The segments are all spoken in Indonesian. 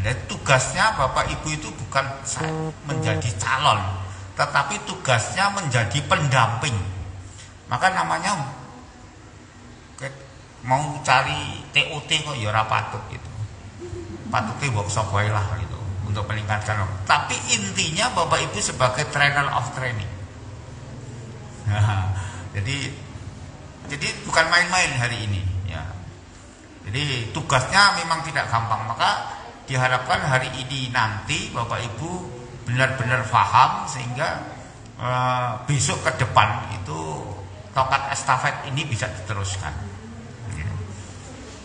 Dan tugasnya Bapak Ibu itu bukan menjadi calon, tetapi tugasnya menjadi pendamping. Maka namanya mau cari TOT kok ya ora patut gitu. Patutnya workshop wae lah gitu untuk meningkatkan. Tapi intinya Bapak Ibu sebagai trainer of training. Jadi bukan main-main hari ini ya. Jadi tugasnya memang tidak gampang, maka diharapkan hari ini nanti Bapak Ibu benar-benar paham sehingga besok ke depan itu tongkat estafet ini bisa diteruskan.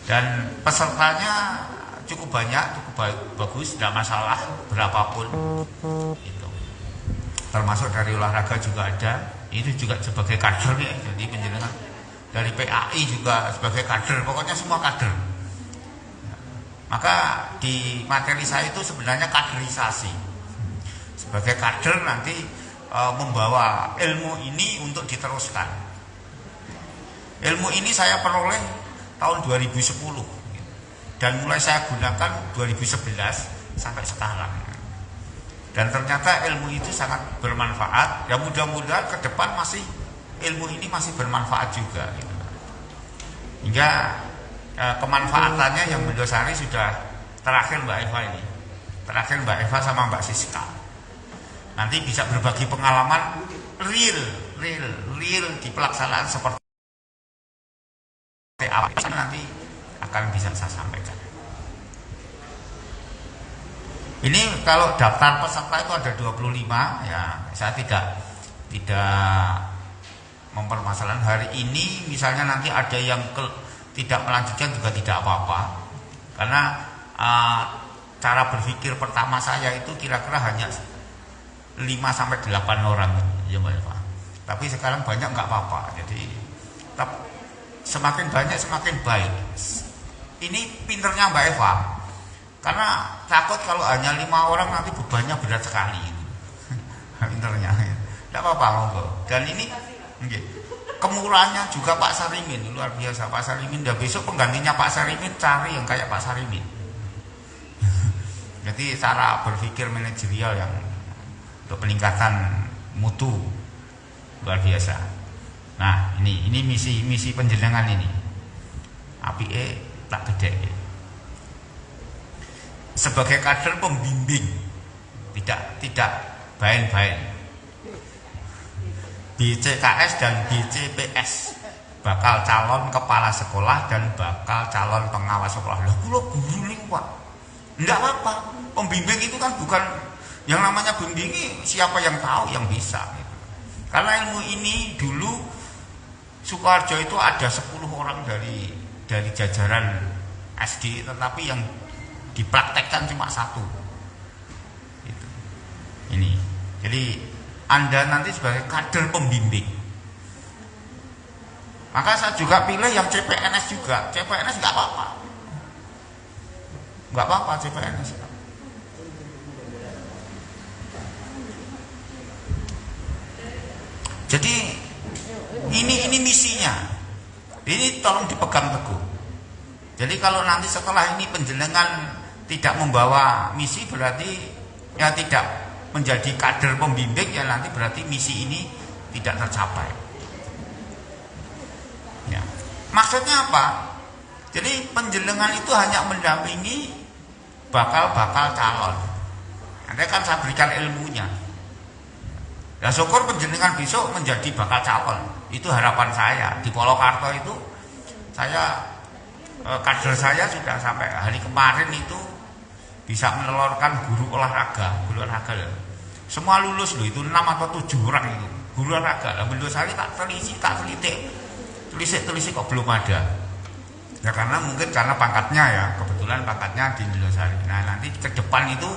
Dan pesertanya cukup banyak, cukup bagus, tidak masalah berapapun itu. Termasuk dari olahraga juga ada, itu juga sebagai kader ya, jadi penjenengan dari PAI juga sebagai kader, pokoknya semua kader. Maka di materi saya itu sebenarnya kaderisasi. Sebagai kader nanti membawa ilmu ini untuk diteruskan. Ilmu ini saya peroleh tahun 2010 dan mulai saya gunakan 2011 sampai sekarang. Dan ternyata ilmu itu sangat bermanfaat. Ya mudah-mudahan ke depan ilmu ini masih bermanfaat juga. Gitu. Hingga kemanfaatannya yang mendasari sudah terakhir Mbak Eva ini. Terakhir Mbak Eva sama Mbak Siska. Nanti bisa berbagi pengalaman real di pelaksanaan seperti apa nanti akan bisa saya sampaikan. Ini kalau daftar peserta itu ada 25 ya, saya tidak mempermasalahkan hari ini. Misalnya nanti ada yang tidak melanjutkan juga tidak apa-apa, karena cara berpikir pertama saya itu kira-kira hanya 5-8 orang ya Mbak Eva. Tapi sekarang banyak nggak apa-apa, jadi semakin banyak semakin baik. Ini pinternya Mbak Eva, karena takut kalau hanya 5 orang nanti bebannya berat sekali. Pinternya, tidak apa-apa monggo. Dan ini kemurahannya juga Pak Sarimin luar biasa. Pak Sarimin, dan besok penggantinya Pak Sarimin cari yang kayak Pak Sarimin. Jadi cara berpikir manajerial yang untuk peningkatan mutu luar biasa. Nah ini misi penjenengan ini. APE tak gede. Sebagai kader pembimbing, tidak bain-bain. BCKS dan BCPS bakal calon kepala sekolah dan bakal calon pengawas sekolah. Lah kula guru niku Pak. Enggak apa-apa. Pembimbing itu kan bukan yang namanya bimbingi, siapa yang tahu yang bisa gitu. Karena ilmu ini dulu Sukoharjo itu ada 10 orang dari jajaran SD, tetapi yang dipraktekkan cuma 1. Gitu. Ini. Jadi Anda nanti sebagai kader pembimbing. Maka saya juga pilih yang CPNS juga. CPNS nggak apa-apa. Nggak apa-apa CPNS. Jadi ini misinya. Ini tolong dipegang teguh. Jadi kalau nanti setelah ini penjenengan tidak membawa misi, berarti ya tidak menjadi kader pembimbing, ya nanti berarti misi ini tidak tercapai. Ya. Maksudnya apa? Jadi penjenengan itu hanya mendampingi bakal calon. Nanti kan saya berikan ilmunya. Ya syukur penjenengan besok menjadi bakal calon. Itu harapan saya. Di Polokarto itu saya kader saya sudah sampai hari kemarin itu bisa menelurkan guru olahraga ya. Semua lulus loh, itu 6 atau 7 orang itu guru olahraga. Lah menurut saya tak telisik kok belum ada. Ya karena mungkin karena pangkatnya ya, kebetulan pangkatnya di Indosari. Nah nanti ke depan itu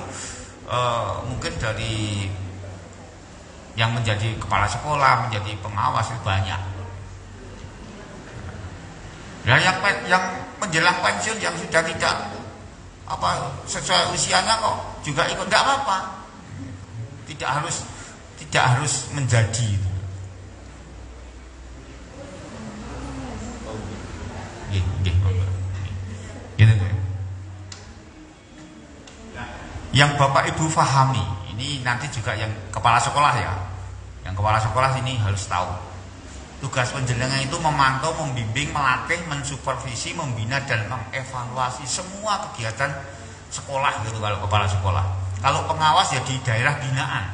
mungkin dari yang menjadi kepala sekolah, menjadi pengawas itu banyak. Ya yang menjelang pensiun yang sudah tidak sesuai usianya kok juga ikut, tidak apa-apa. Tidak harus menjadi. Gitu. Yang Bapak Ibu fahami, ini nanti juga yang kepala sekolah ya. Yang kepala sekolah ini harus tahu. Tugas penjenengan itu memantau, membimbing, melatih, mensupervisi, membina dan mengevaluasi semua kegiatan sekolah gitu kalau kepala sekolah. Kalau pengawas ya di daerah binaan.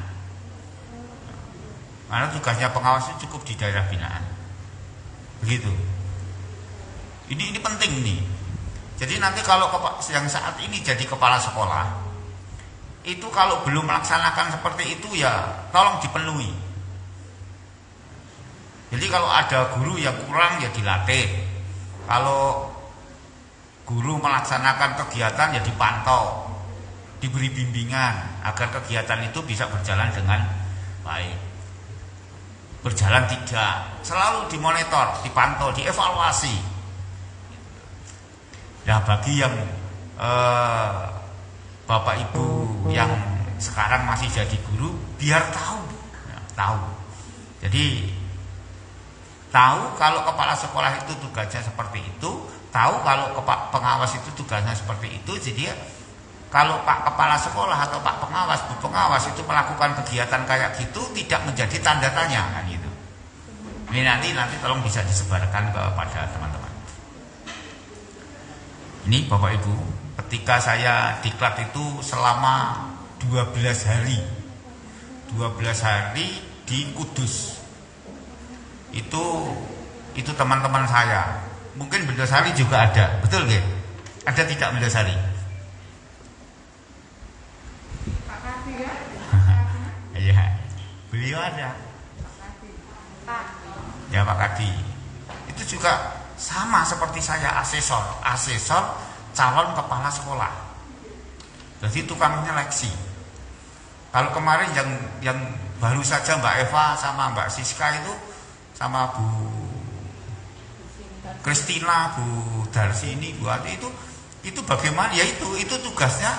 Karena tugasnya pengawas itu cukup di daerah binaan. Begitu. Ini penting nih. Jadi nanti kalau yang saat ini jadi kepala sekolah, itu kalau belum melaksanakan seperti itu ya tolong dipenuhi. Jadi kalau ada guru yang kurang ya dilatih. Kalau guru melaksanakan kegiatan ya dipantau, diberi bimbingan agar kegiatan itu bisa berjalan dengan baik. Berjalan tidak, selalu dimonitor, dipantau, dievaluasi. Nah bagi yang Bapak Ibu yang sekarang masih jadi guru, biar tahu, ya, tahu. Jadi tahu kalau kepala sekolah itu tugasnya seperti itu, tahu kalau pengawas itu tugasnya seperti itu. Jadi kalau Pak Kepala Sekolah atau Pak Pengawas, Bu Pengawas itu melakukan kegiatan kayak gitu tidak menjadi tanda tanya kan gitu. Ini nanti tolong bisa disebarkan kepada teman-teman. Ini Bapak Ibu, ketika saya diklat itu selama 12 hari di Kudus. Itu teman-teman saya. Mungkin Bendosari juga ada, betul nggih? Ada tidak Bendosari? Pak Kadi ya? Iya, beliau ada. Ya Pak Kadi. Itu juga sama seperti saya asesor calon kepala sekolah. Jadi tukang nyeleksi. Kalau kemarin yang baru saja Mbak Eva sama Mbak Siska itu sama Bu Kristina, Bu Darsini, Bu Ati itu bagaimana? Ya itu tugasnya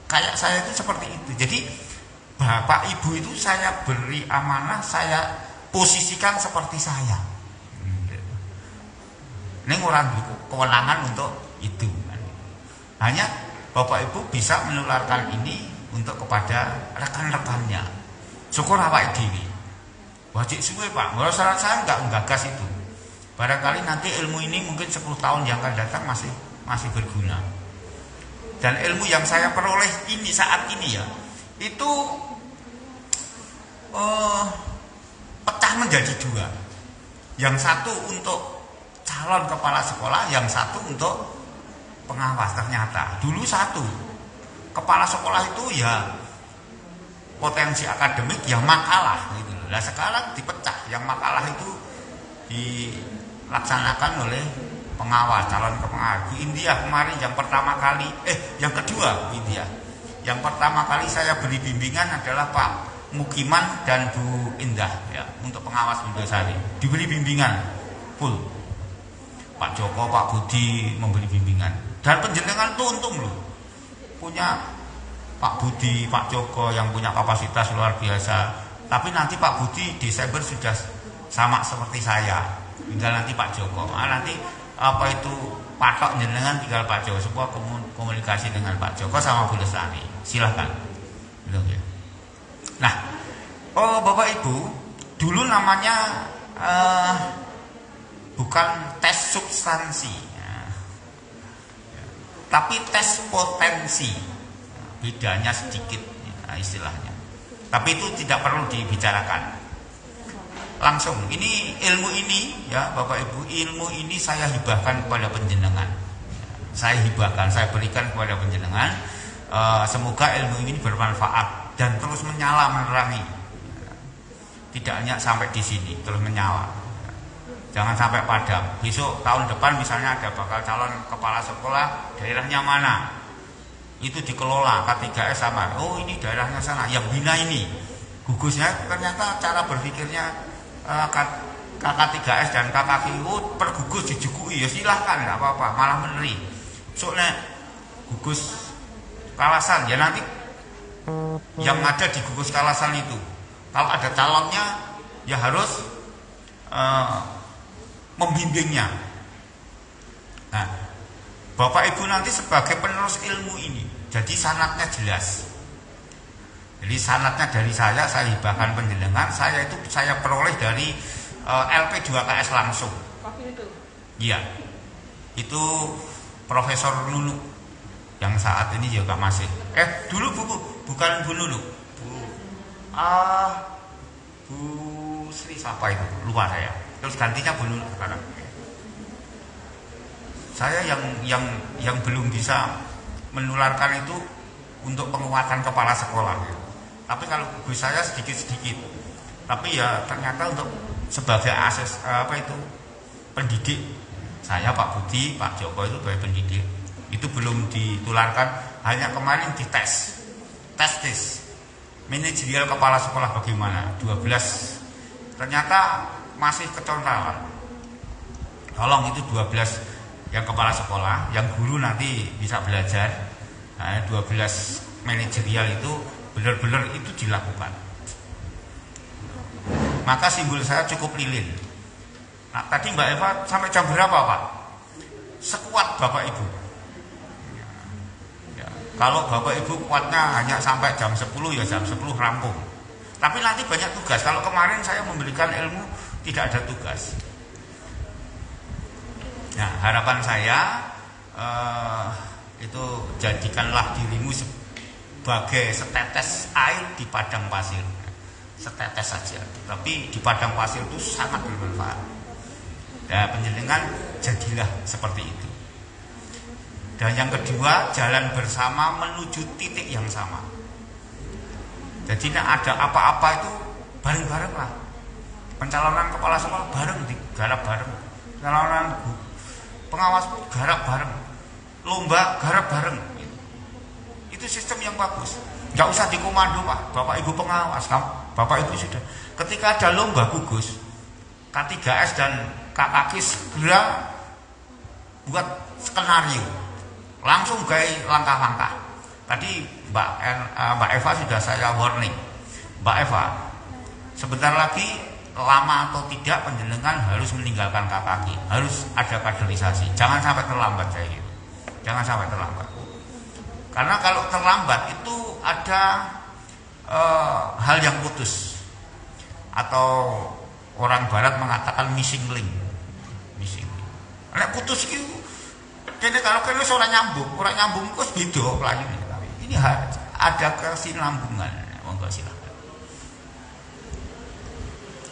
kayak saya itu seperti itu. Jadi Bapak Ibu itu saya beri amanah, saya posisikan seperti saya. Ini orang kewenangan untuk itu. Hanya Bapak Ibu bisa menularkan ini untuk kepada rekan-rekannya. Syukur awake dhewe. Wajib suwe Pak. Kalau saya enggak menggagas itu. Barangkali nanti ilmu ini mungkin 10 tahun yang akan datang masih berguna. Dan ilmu yang saya peroleh ini saat ini ya, itu pecah menjadi dua. Yang satu untuk calon kepala sekolah, yang satu untuk pengawas. Ternyata dulu satu kepala sekolah itu ya potensi akademik yang makalah gitu. Nah sekarang dipecah, yang makalah itu dilaksanakan oleh pengawas, calon pengawas. Bu India kemarin yang pertama kali, yang kedua Bu India. Yang pertama kali saya beri bimbingan adalah Pak Mukiman dan Bu Indah ya, untuk pengawas Bendosari. Diberi bimbingan full. Pak Joko, Pak Budi memberi bimbingan. Dan penjenengan tuh untung loh. Punya Pak Budi, Pak Joko yang punya kapasitas luar biasa. Tapi nanti Pak Budi Desember sudah sama seperti saya. Tinggal nanti Pak Joko. Nanti apa itu patok jenengan tinggal Pak Joko. Sebuah komunikasi dengan Pak Joko sama Bu Lestari. Silahkan. Gitu ya. Nah, Bapak Ibu, dulu namanya bukan tes substansi, tapi tes potensi. Bedanya sedikit istilahnya. Tapi itu tidak perlu dibicarakan. Langsung, ini ilmu ini ya Bapak Ibu, ilmu ini saya hibahkan kepada penjenengan. Saya hibahkan, saya berikan kepada penjenengan. Semoga ilmu ini bermanfaat dan terus menyala menerangi. Tidak hanya sampai di sini, terus menyala. Jangan sampai padam. Besok tahun depan misalnya ada bakal calon kepala sekolah, daerahnya mana? Itu dikelola K3S sama. Oh ini daerahnya sana, yang bina ini. Gugusnya ternyata cara berpikirnya KK3S dan KKQ per gugus dijukui ya silahkan, nggak apa-apa, malah meneri. Soalnya gugus Kalasan ya nanti yang ada di gugus Kalasan itu kalau ada calonnya ya harus membimbingnya. Nah, Bapak Ibu nanti sebagai penerus ilmu ini Jadi sanadnya jelas. Jadi sanadnya dari saya hibahkan penjenengan, saya itu saya peroleh dari LP2KS langsung. Waktu itu? Iya. Itu Profesor Nunu yang saat ini juga masih. Dulu bukan Bu Nunu. Bu Sri siapa itu? Lupa saya. Terus gantinya Bu Nunu sekarang. Saya yang belum bisa menularkan itu untuk penguatan kepala sekolah. Tapi kalau gue saya sedikit-sedikit. Tapi ya ternyata untuk sebagai pendidik, saya Pak Budi, Pak Joko itu sebagai pendidik, itu belum ditularkan. Hanya kemarin dites manajerial kepala sekolah bagaimana 12, ternyata masih kecontalan. Tolong itu 12 yang kepala sekolah, yang guru nanti bisa belajar. Nah, 12 manajerial itu benar-benar itu dilakukan. Maka simbol saya cukup lilin. Nah, tadi Mbak Eva sampai jam berapa Pak? Sekuat Bapak Ibu. Ya. Kalau Bapak Ibu kuatnya hanya sampai jam 10, ya jam 10 rampung. Tapi nanti banyak tugas. Kalau kemarin saya memberikan ilmu tidak ada tugas. Nah, harapan saya itu jadikanlah dirimu sebagai setetes air di padang pasir. Setetes saja, tapi di padang pasir itu sangat bermanfaat. Dan penjenengan jadilah seperti itu. Dan yang kedua, jalan bersama menuju titik yang sama. Jadi ada apa-apa itu bareng-bareng lah. Pencalonan kepala sekolah bareng, digarap bareng. Pencalonan pengawas garap bareng. Lomba garap bareng. Itu sistem yang bagus. Nggak usah dikomando Pak, Bapak Ibu pengawas, Bapak Ibu sudah. Ketika ada lomba gugus, K3S dan KKKIS segera buat skenario, langsung gaya langkah-langkah. Tadi Mbak Eva sudah saya warning, Mbak Eva, sebentar lagi lama atau tidak penjenengan harus meninggalkan KKK, harus ada kaderisasi. Jangan sampai terlambat kayak gitu. Jangan sampai terlambat. Karena kalau terlambat itu ada hal yang putus, atau orang Barat mengatakan missing link. Nek putus itu, kalau orang nyambung kok beda lagi. Ini ada kesinambungan, monggo silakan.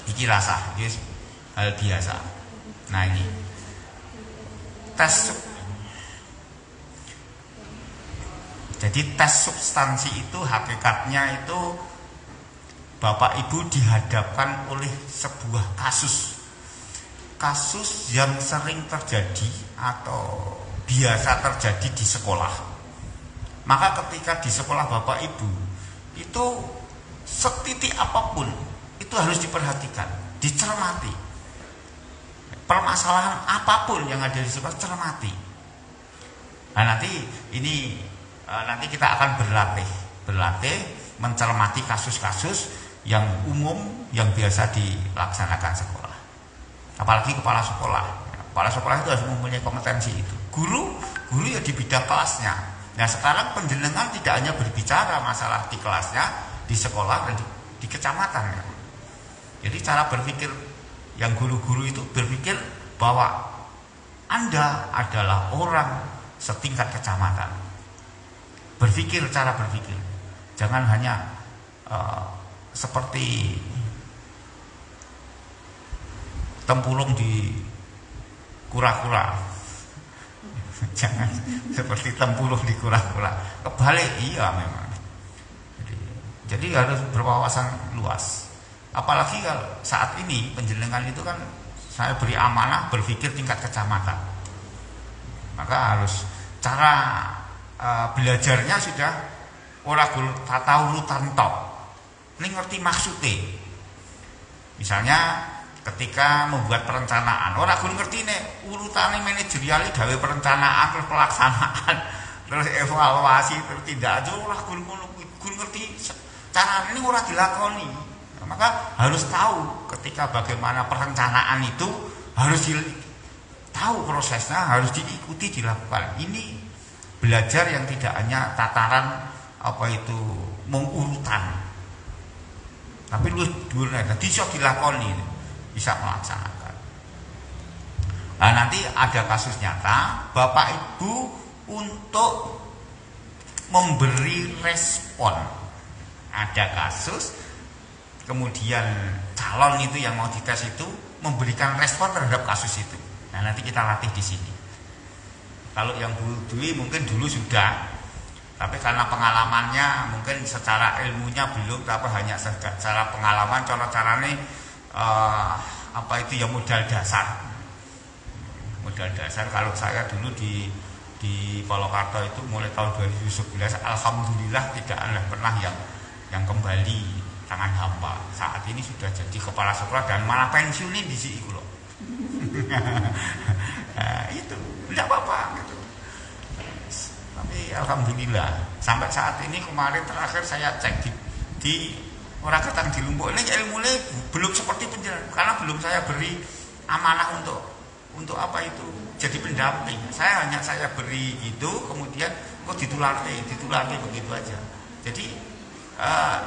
Iki rasa, hal biasa. Nah ini tes. Jadi tes substansi itu hakikatnya itu Bapak Ibu dihadapkan oleh sebuah kasus yang sering terjadi atau biasa terjadi di sekolah. Maka ketika di sekolah Bapak Ibu itu setitik apapun itu harus diperhatikan, dicermati. Permasalahan apapun yang ada di sekolah cermati. Nah nanti kita akan berlatih mencermati kasus-kasus yang umum yang biasa dilaksanakan sekolah. Apalagi kepala sekolah itu harus mempunyai kompetensi itu. Guru ya di bidang kelasnya. Nah sekarang penjenengan tidak hanya berbicara masalah di kelasnya, di sekolah dan di kecamatan. Jadi cara berpikir yang guru-guru itu berpikir bahwa Anda adalah orang setingkat kecamatan. Cara berpikir, jangan hanya seperti tempurung di kura-kura. Jangan seperti tempurung di kura-kura. Kebalik, iya memang. Jadi harus berwawasan luas. Apalagi kalau saat ini penjenengan itu kan saya beri amanah berpikir tingkat kecamatan. Maka harus cara belajarnya sudah ora tata urutan tok. Ini ngerti maksudnya. Misalnya ketika membuat perencanaan, ora kudu ngerti nek urutane manajerial gawe perencanaan terus pelaksanaan, terus evaluasi, terus tindak lanjut ora kudu ngerti cara ini ora dilakoni. Maka harus tahu ketika bagaimana perencanaan itu harus tahu prosesnya, harus diikuti, dilakukan. Ini belajar yang tidak hanya tataran apa itu mengurutan, tapi lu dhuwur dadi iso dilakoni, bisa melaksanakan. Nah, nanti ada kasus nyata Bapak Ibu untuk memberi respon. Ada kasus kemudian calon itu yang mau dites itu memberikan respon terhadap kasus itu. Nah, nanti kita latih di sini. Kalau yang Bu Dwi mungkin dulu sudah, tapi karena pengalamannya mungkin secara ilmunya belum, tapi hanya secara pengalaman carane apa itu ya modal dasar. Modal dasar kalau saya dulu di Polokarto itu mulai tahun 2011 alhamdulillah tidak ada pernah yang kembali tangan hampa. Saat ini sudah jadi kepala sekolah dan malah pensiunin di sini loh. Nah, itu tidak apa-apa gitu. Tapi alhamdulillah sampai saat ini, kemarin terakhir saya cek di orang ketang di Lumbuk ini ilmunya belum seperti penjelasan, karena belum saya beri amanah untuk apa itu jadi pendamping. Saya beri itu, kemudian kok ditulari begitu aja. Jadi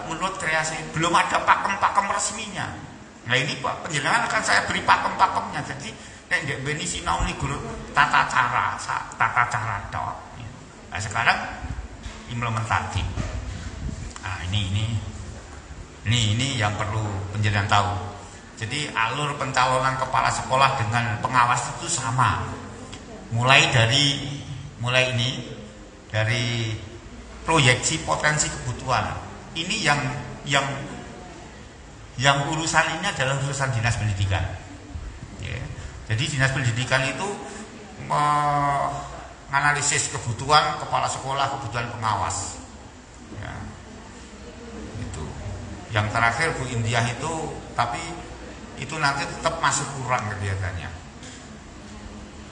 menurut kreasi belum ada pakem resminya. Nah ini Pak penjelasan akan saya beri pakemnya. Jadi nek beni sinau ni guru tata cara tok. Nah sekarang implementasi. Nah ini yang perlu penjelasan tahu. Jadi alur pencalonan kepala sekolah dengan pengawas itu sama. Mulai dari proyeksi potensi kebutuhan. Ini yang urusan ini adalah urusan dinas pendidikan. Ya. Jadi dinas pendidikan itu menganalisis kebutuhan kepala sekolah, kebutuhan pengawas. Ya. Itu. Yang terakhir Bu Indiah itu, tapi itu nanti tetap masih kurang kegiatannya.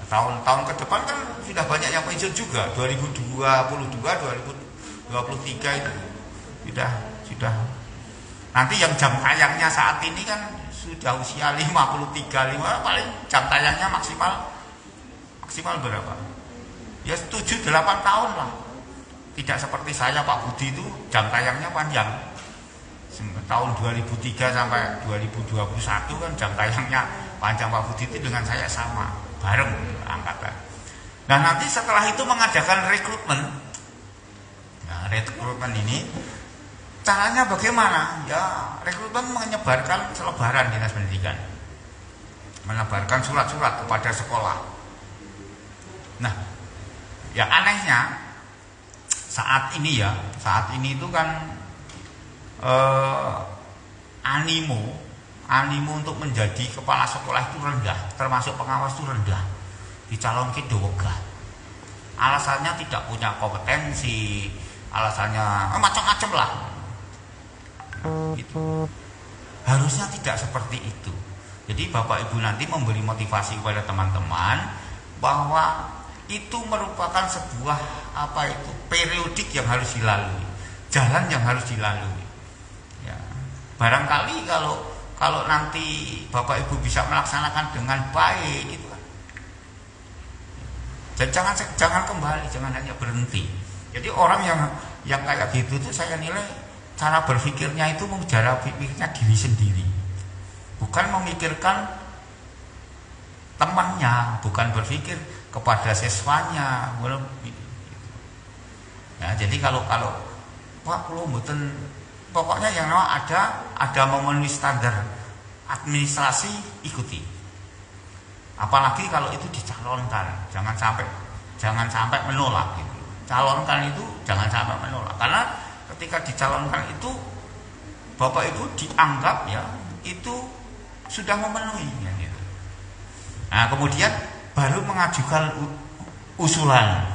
Tahun-tahun ke depan kan sudah banyak yang pensiun juga. 2022, 2023 itu sudah. Nanti yang jam tayangnya saat ini kan sudah usia 53, paling jam tayangnya maksimal berapa? Ya 7-8 tahun lah. Tidak seperti saya Pak Budi itu jam tayangnya panjang. Tahun 2003 sampai 2021 kan jam tayangnya panjang. Pak Budi itu dengan saya sama, bareng angkatan. Nah nanti setelah itu mengadakan rekrutmen. Nah rekrutmen ini caranya bagaimana? Ya rekrutmen menyebarkan selebaran dinas pendidikan, menebarkan surat-surat kepada sekolah. Nah ya anehnya saat ini itu kan animo untuk menjadi kepala sekolah itu rendah, termasuk pengawas itu rendah, dicalonkan wegah. Alasannya tidak punya kompetensi, alasannya macam-macam lah. Itu harusnya tidak seperti itu. Jadi Bapak Ibu nanti memberi motivasi kepada teman-teman bahwa itu merupakan sebuah periodik yang harus dilalui, jalan yang harus dilalui. Ya. Barangkali kalau nanti Bapak Ibu bisa melaksanakan dengan baik itu kan. Dan jangan kembali, jangan hanya berhenti. Jadi orang yang kayak gitu tuh saya nilai cara berpikirnya itu cara pikirnya diri sendiri, bukan memikirkan temannya, bukan berpikir kepada siswanya. Ya, jadi kalau Pak lo mboten, pokoknya yang ada memenuhi standar administrasi, ikuti. Apalagi kalau itu dicalonkan, jangan sampai menolak gitu. Calonkan itu jangan sampai menolak, karena ketika dicalonkan itu Bapak Ibu dianggap ya itu sudah memenuhi ya, gitu. Nah kemudian baru mengajukan usulan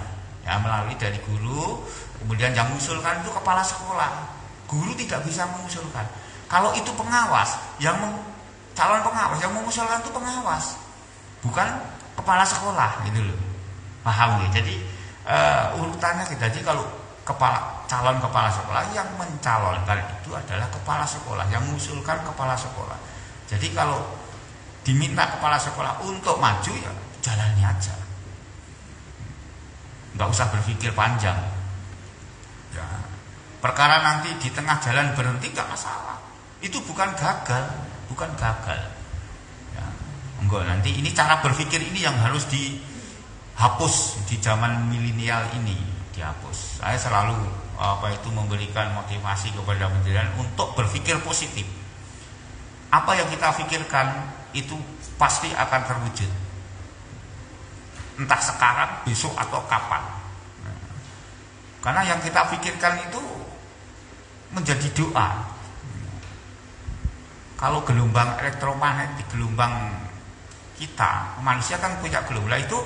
ya melalui dari guru, kemudian yang mengusulkan itu kepala sekolah. Guru tidak bisa mengusulkan. Kalau itu pengawas, calon pengawas yang mengusulkan itu pengawas, bukan kepala sekolah gitu loh. Paham ya? Jadi urutannya gitu. Jadi kalau calon kepala sekolah yang mencalonkan itu adalah kepala sekolah, yang mengusulkan kepala sekolah. Jadi kalau diminta kepala sekolah untuk maju ya jalani aja. nggak usah berpikir panjang. Ya, perkara nanti di tengah jalan berhenti nggak masalah. Itu bukan gagal, bukan gagal. Ya, enggak, nanti ini cara berpikir ini yang harus dihapus di zaman milenial ini, dihapus. Saya selalu memberikan motivasi kepada pendidikan untuk berpikir positif. Apa yang kita pikirkan itu pasti akan terwujud. Entah sekarang, besok atau kapan. Karena yang kita pikirkan itu menjadi doa. Kalau gelombang elektromagnetik, gelombang kita, manusia kan punya gelombang itu,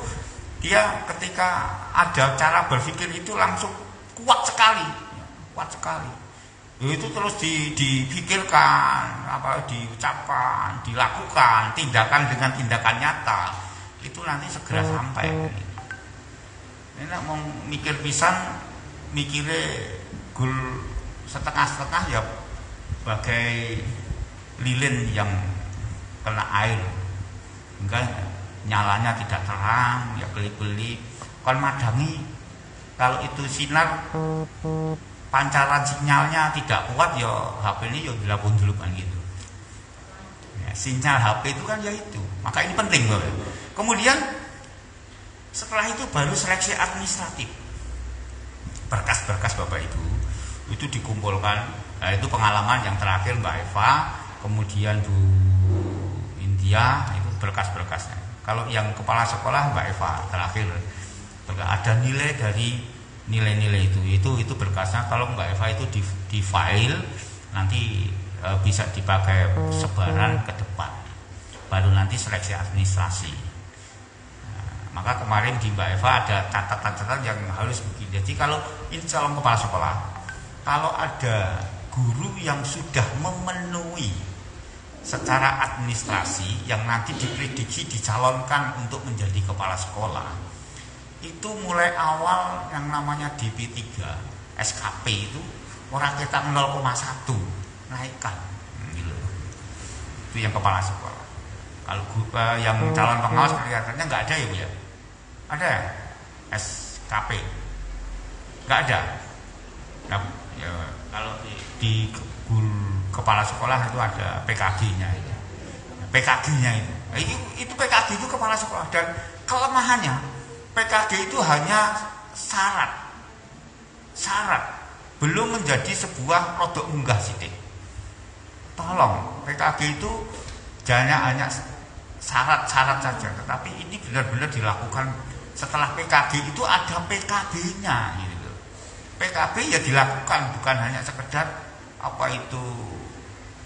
dia ketika ada cara berpikir itu langsung kuat sekali. Itu terus dipikirkan, diucapkan, dilakukan, tindakan dengan tindakan nyata. Itu nanti segera sampai. Ini mau mikir pisan, mikirnya gul setengah-setengah ya bagai lilin yang kena air, enggak nyalanya tidak terang, ya kelip-kelip. Kan madangi, kalau itu sinar pancaran sinyalnya tidak kuat, ya HP ini ya dilapun-dulupan gitu. Ya, sinyal HP itu kan ya itu. Maka ini penting loh. Kemudian setelah itu baru seleksi administratif. Berkas-berkas Bapak Ibu itu dikumpulkan. Nah, itu pengalaman yang terakhir Mbak Eva, kemudian Bu India, itu berkas-berkasnya. Kalau yang kepala sekolah Mbak Eva terakhir, ada nilai dari nilai-nilai itu berkasnya. Kalau Mbak Eva itu di file nanti bisa dipakai sebaran ke depan. Baru nanti seleksi administrasi. Maka kemarin di Mbak Eva ada catatan-catatan yang harus begini. Jadi kalau ini calon kepala sekolah, kalau ada guru yang sudah memenuhi secara administrasi yang nanti diprediksi dicalonkan untuk menjadi kepala sekolah, itu mulai awal yang namanya DP3 SKP itu orang kita 0,1 naikkan gitu. Itu yang kepala sekolah. Kalau yang calon pengawas kelihatannya nggak ada ya Bu ya? Ada SKP? Nggak ada. Nah, ya, kalau di kepala sekolah itu ada PKG-nya itu. PKG-nya itu PKG itu kepala sekolah, dan kelemahannya PKG itu hanya syarat, belum menjadi sebuah produk unggah sidik. Tolong, PKG itu jangan hanya syarat-syarat saja, tetapi ini benar-benar dilakukan. Setelah PKG itu ada PKB-nya gitu. PKB ya dilakukan, bukan hanya sekedar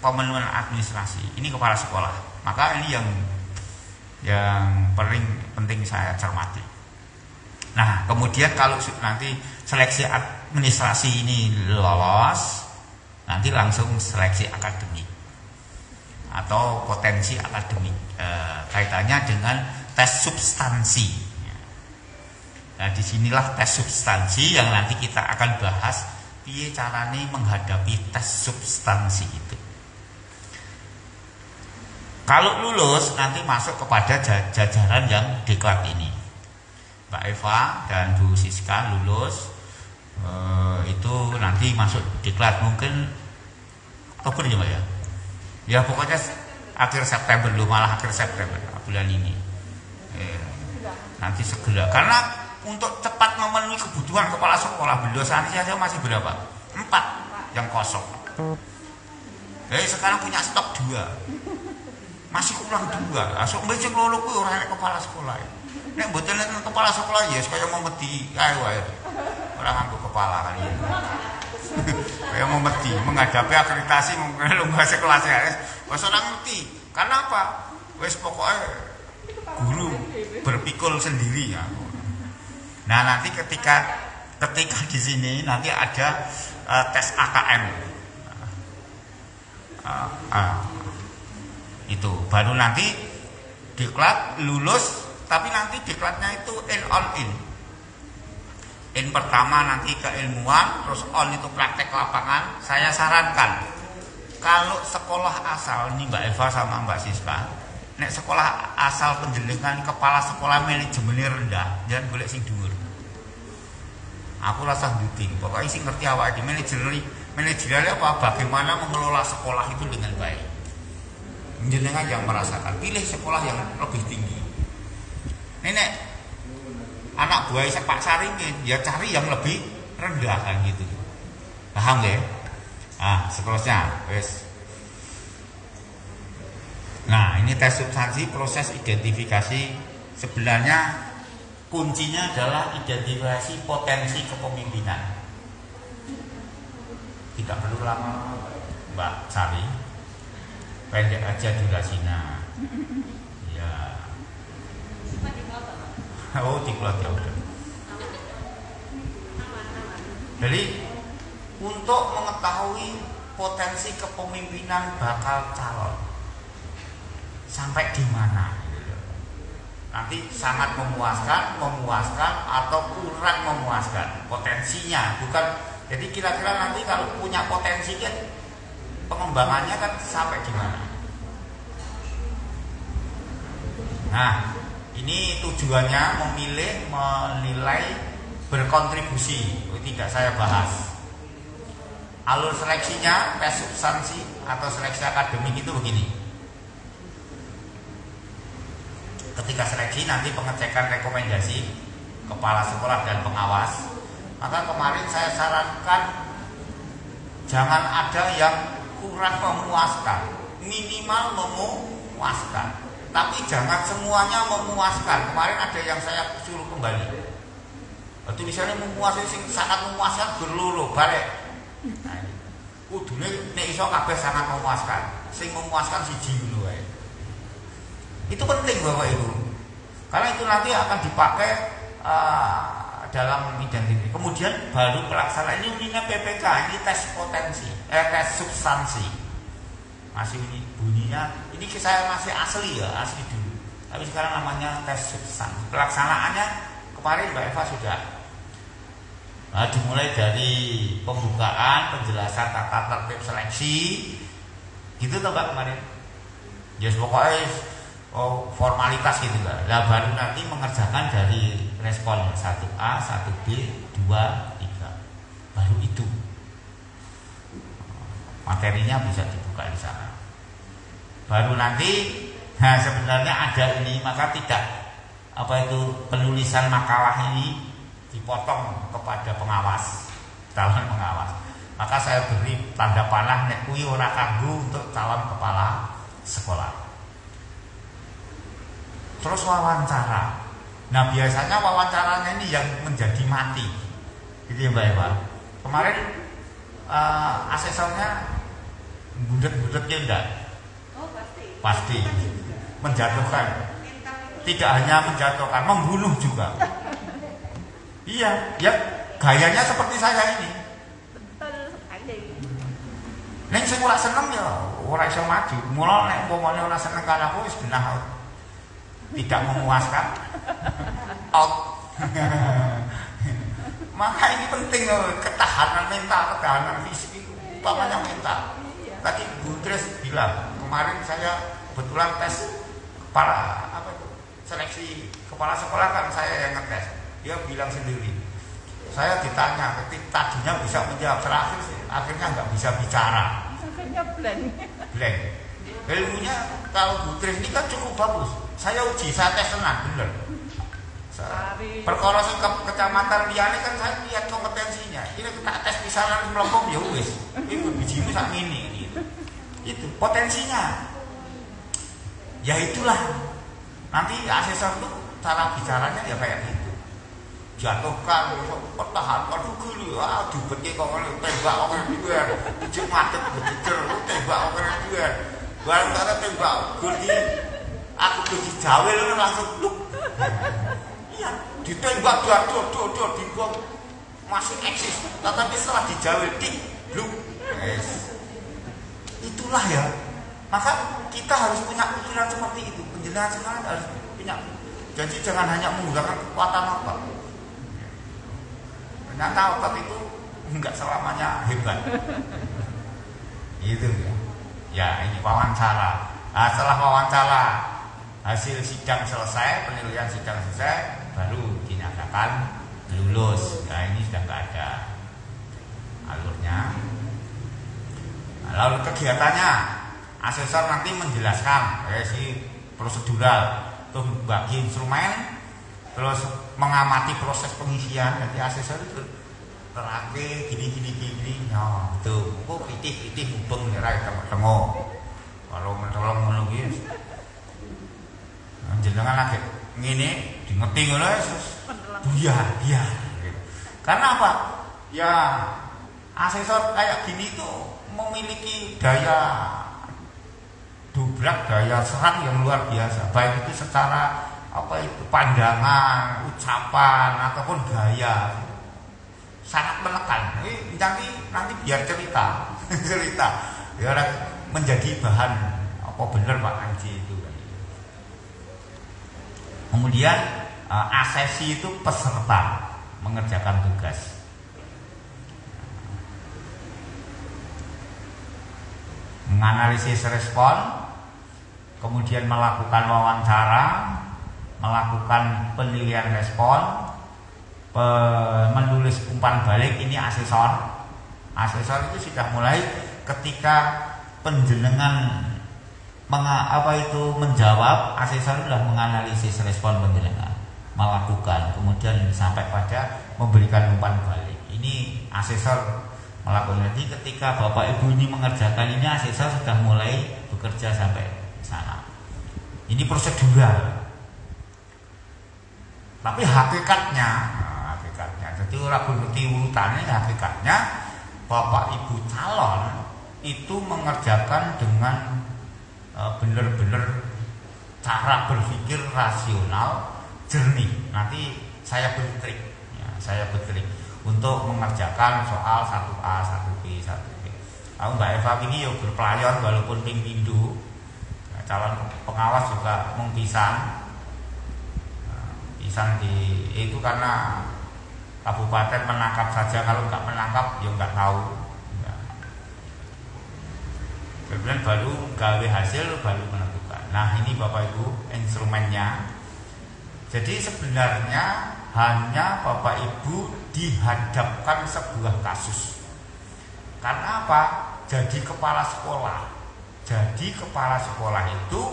pemenuhan administrasi. Ini kepala sekolah. Maka ini yang paling penting saya cermati. Nah, kemudian kalau nanti seleksi administrasi ini lolos, nanti langsung seleksi akademik atau potensi akademik, kaitannya dengan tes substansi. Nah, disinilah tes substansi yang nanti kita akan bahas piye carane menghadapi tes substansi itu. Kalau lulus nanti masuk kepada jajaran yang diklat ini. Mbak Eva dan Bu Siska lulus, itu nanti masuk diklat mungkin Oktober ya Mbak ya. Ya pokoknya akhir September, malah akhir September bulan ini. Nanti segera, karena untuk cepat memenuhi kebutuhan kepala sekolah, Bendosani saja masih berapa? 4 yang kosong. Jadi sekarang punya stok 2, masih kurang 2. Asok mbecek lolo kuwi ora nek kepala sekolah. Nek mboten nek kepala sekolah ya kaya memedi ae wae. Ora nganggo kepala kali. Kaya memedi menghadapi akreditasi lomba sekolah saya. Wis ora ngerti. Karena apa? Wis pokoknya guru berpikul sendiri ya. Nah, nanti ketika di sini nanti ada tes AKM. Itu baru nanti diklat lulus, tapi nanti diklatnya itu in. In pertama nanti keilmuan, terus on itu praktek lapangan. Saya sarankan kalau sekolah asal ini Mbak Eva sama Mbak Siska, nek sekolah asal penjenengan kepala sekolah manajemennya rendah, jangan golek sing dhuwur. Aku rasa duting. Pokoknya sih ngerti awake dhewe manajerialnya apa? Bagaimana mengelola sekolah itu dengan baik. Jenengan yang merasakan, pilih sekolah yang lebih tinggi. Nenek anak buah Pak Saringin, ya cari yang lebih rendah kan gitu. Paham ya? Seterusnya, wes. Nah, ini tes substansi proses identifikasi. Sebenarnya kuncinya adalah identifikasi potensi kepemimpinan. Tidak perlu lama, Mbak Sari. Pendek aja durasinya. Ya. Oh, diplot ya udah. Jadi untuk mengetahui potensi kepemimpinan bakal calon sampai di mana, nanti sangat memuaskan atau kurang memuaskan potensinya, bukan. Jadi kira-kira nanti kalau punya potensi kan pengembangannya kan sampai di mana. Nah, ini tujuannya memilih, menilai, berkontribusi. Tidak saya bahas. Alur seleksinya tes substansi atau seleksi akademik itu begini. Ketika seleksi nanti pengecekan rekomendasi kepala sekolah dan pengawas. Maka kemarin saya sarankan jangan ada yang kurang memuaskan, minimal memuaskan. Tapi jangan semuanya memuaskan. Kemarin ada yang saya suruh kembali. Tulisannya memuaskan, sangat memuaskan berloro balik. Nah, kudune nek iso kabeh sangat memuaskan. Sing memuaskan siji ngono wae. Itu penting Bapak Ibu. Karena itu nanti akan dipakai dalam identifikasi. Kemudian baru pelaksanaan ini PPK, ini tes potensi, tes substansi. Masih ini bunyinya, ini saya masih asli ya, asli dulu. Tapi sekarang namanya tes substansi. Pelaksanaannya kemarin Mbak Eva sudah. Dimulai dari pembukaan, penjelasan tata tertib seleksi, gitu toh Mbak kemarin. Ya pokoknya formalitas gitu lah. Lah baru nanti mengerjakan dari respon 1A, 1B, 2, 3. Baru itu. Materinya bisa dibuka di sana. Baru nanti, sebenarnya ada ini, maka tidak penulisan makalah ini dipotong kepada pengawas, calon pengawas. Maka saya beri tanda panah nek kuwi ora kanggo untuk calon kepala sekolah. Terus wawancara. Nah biasanya wawancaranya ini yang menjadi mati, gitu ya Mbak Eva. Kemarin asesornya budet-budetnya enggak? Oh pasti. Pasti. Menjatuhkan. Tidak hanya menjatuhkan, membunuh juga. Iya, ya gayanya seperti saya ini. Betul sekali. Neng sing ora seneng ya ora iso maju. Mula nek umpamane ora seneng karo aku wis benah tidak memuaskan. Out. Maka ini penting loh, ketahanan mental, ketahanan fisik itu utamanya mental. Tadi Bu Tres bilang, kemarin saya kebetulan tes kepala seleksi kepala sekolah kan saya yang ngetes. Dia bilang sendiri, saya ditanya, tadinya bisa menjawab, akhirnya nggak bisa bicara. Akhirnya blank. Ilmunya kalau Bu Tris ini kan cukup bagus. Saya uji, saya tes tenang, bener. Perkara sing kecamatan liyane kan saya lihat kompetensinya. Ini kita tes pisaran melengkung ya wis. Iku bijimu sak mini gitu. Itu potensinya. Ya itulah. Nanti asesor itu cara bicaranya ya kayak gitu. Jatuhkan, pertahankan dulu, dibetnya kok tembak orang dua, tujuh macet begitu, tembak orang dua, barang kata tembak, aku pergi jawel langsung luk, iya, ditembak dua, dibuang masih eksis, tetapi setelah dijawel luk, itulah ya, maka kita harus punya pikiran seperti itu, penjelasan harus punya, jadi jangan hanya menggunakan kekuatan otak. Ternyata otot itu enggak selamanya hebat. Itu ya. Ya ini wawancara. Nah, setelah wawancara hasil sidang selesai, penilaian sidang selesai, baru dinyatakan lulus. Nah ini sudah nggak ada alurnya. Nah, lalu kegiatannya, asesor nanti menjelaskan si prosedural, terus bagi instrumen, terus mengamati proses pengisian. Jadi asesor itu terakhir gini, nah tuh, pitih hubung nyerai tengok. Kalau mentolong menunggu, jenengan lagi ngene, ngerti ngono ya. Karena apa? Ya asesor kayak gini tuh memiliki daya dobrak, daya serang yang luar biasa, baik itu secara pandangan, ucapan ataupun gaya, sangat menekan. Ini nanti biar cerita biar menjadi bahan apa bener Pak Anji itu. Kemudian asesi itu peserta mengerjakan tugas. Menganalisis respon, kemudian melakukan wawancara, melakukan penilaian respon, menulis umpan balik. Ini asesor. Asesor itu sudah mulai ketika penjenengan menjawab, asesor sudah menganalisis respon penjenengan, melakukan, kemudian sampai pada memberikan umpan balik. Ini asesor melakukan. Nanti ketika Bapak Ibu ini mengerjakan ini, asesor sudah mulai bekerja sampai sana. Ini prosedural. Tapi hakikatnya, jadi orang ngerti urutannya, hakikatnya Bapak Ibu calon itu mengerjakan dengan benar-benar cara berpikir rasional, jernih. Nanti saya beri trik untuk mengerjakan soal 1A, 1B, 1B. Mbak Eva ini ya berpelayan walaupun ping pindu. Calon pengawas juga mengpisang. Pisang itu karena kabupaten menangkap saja, kalau nggak menangkap ya nggak tahu. Kemudian baru gawe hasil, baru menentukan. Nah ini Bapak Ibu instrumennya. Jadi sebenarnya hanya Bapak Ibu dihadapkan sebuah kasus. Karena apa? Jadi kepala sekolah. Jadi kepala sekolah itu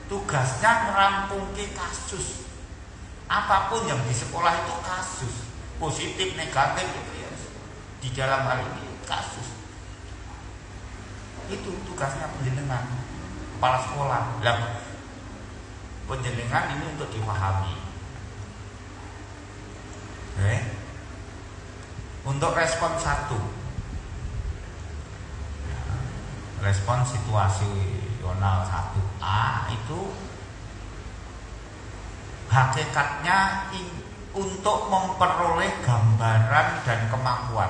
tugasnya merampungke kasus. Apapun yang di sekolah itu kasus, positif negatif itu ya. Di dalam hal ini kasus. Itu tugasnya penjenengan kepala sekolah. Lah penjenengan ini untuk dipahami. Untuk respon 1, respon situasional 1A itu hakikatnya untuk memperoleh gambaran dan kemampuan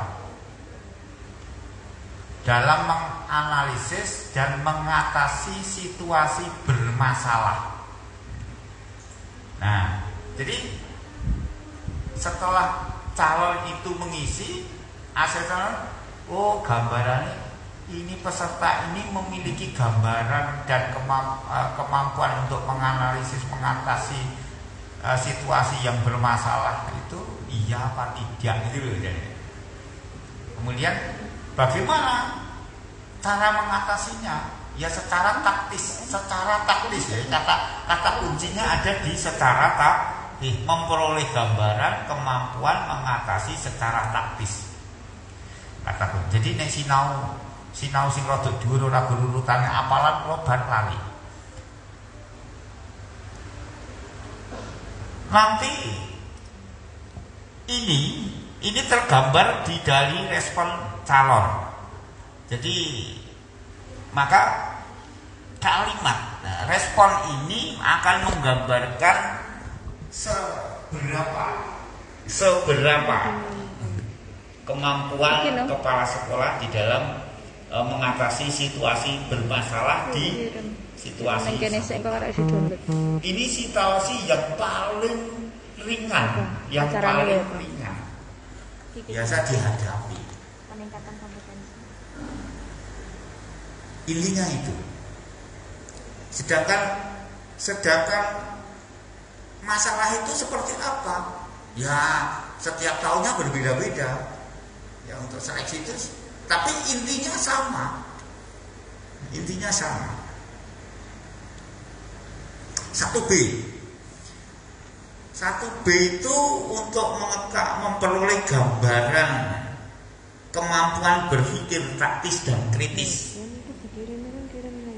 dalam menganalisis dan mengatasi situasi bermasalah. Nah, jadi setelah calon itu mengisi, asesor, gambarannya ini peserta ini memiliki gambaran dan kemampuan untuk menganalisis, mengatasi situasi yang bermasalah itu iya apa tidak itu loh. Kemudian bagaimana cara mengatasinya? Ya secara taktis ya. Kata kuncinya ada di secara taktis, memperoleh gambaran, kemampuan mengatasi secara taktis. Kata kunci. Jadi nek sinau sing rada dhuwur ora urutane apalan kula bar lali. Nanti ini tergambar di dari respon calon. Jadi maka kalimat respon ini akan menggambarkan seberapa kemampuan kepala sekolah di dalam mengatasi situasi bermasalah di situasi. Ini situasi yang paling ringan, biasa dihadapi. Peningkatan kompetensi. Ininya itu. Sedangkan masalah itu seperti apa? Ya setiap tahunnya berbeda-beda. Ya untuk seleksi itu, tapi intinya sama. Intinya sama. 1B. 1B itu untuk memperoleh gambaran kemampuan berpikir taktis dan kritis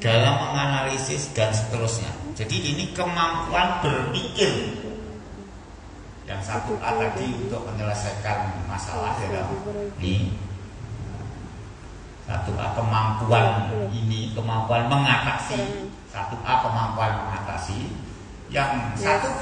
dalam menganalisis dan seterusnya. Jadi ini kemampuan berpikir. Yang 1A tadi untuk menyelesaikan masalah ya. Ini 1A kemampuan ini, kemampuan mengatasi. 1A kemampuan mengatasi. Yang 1B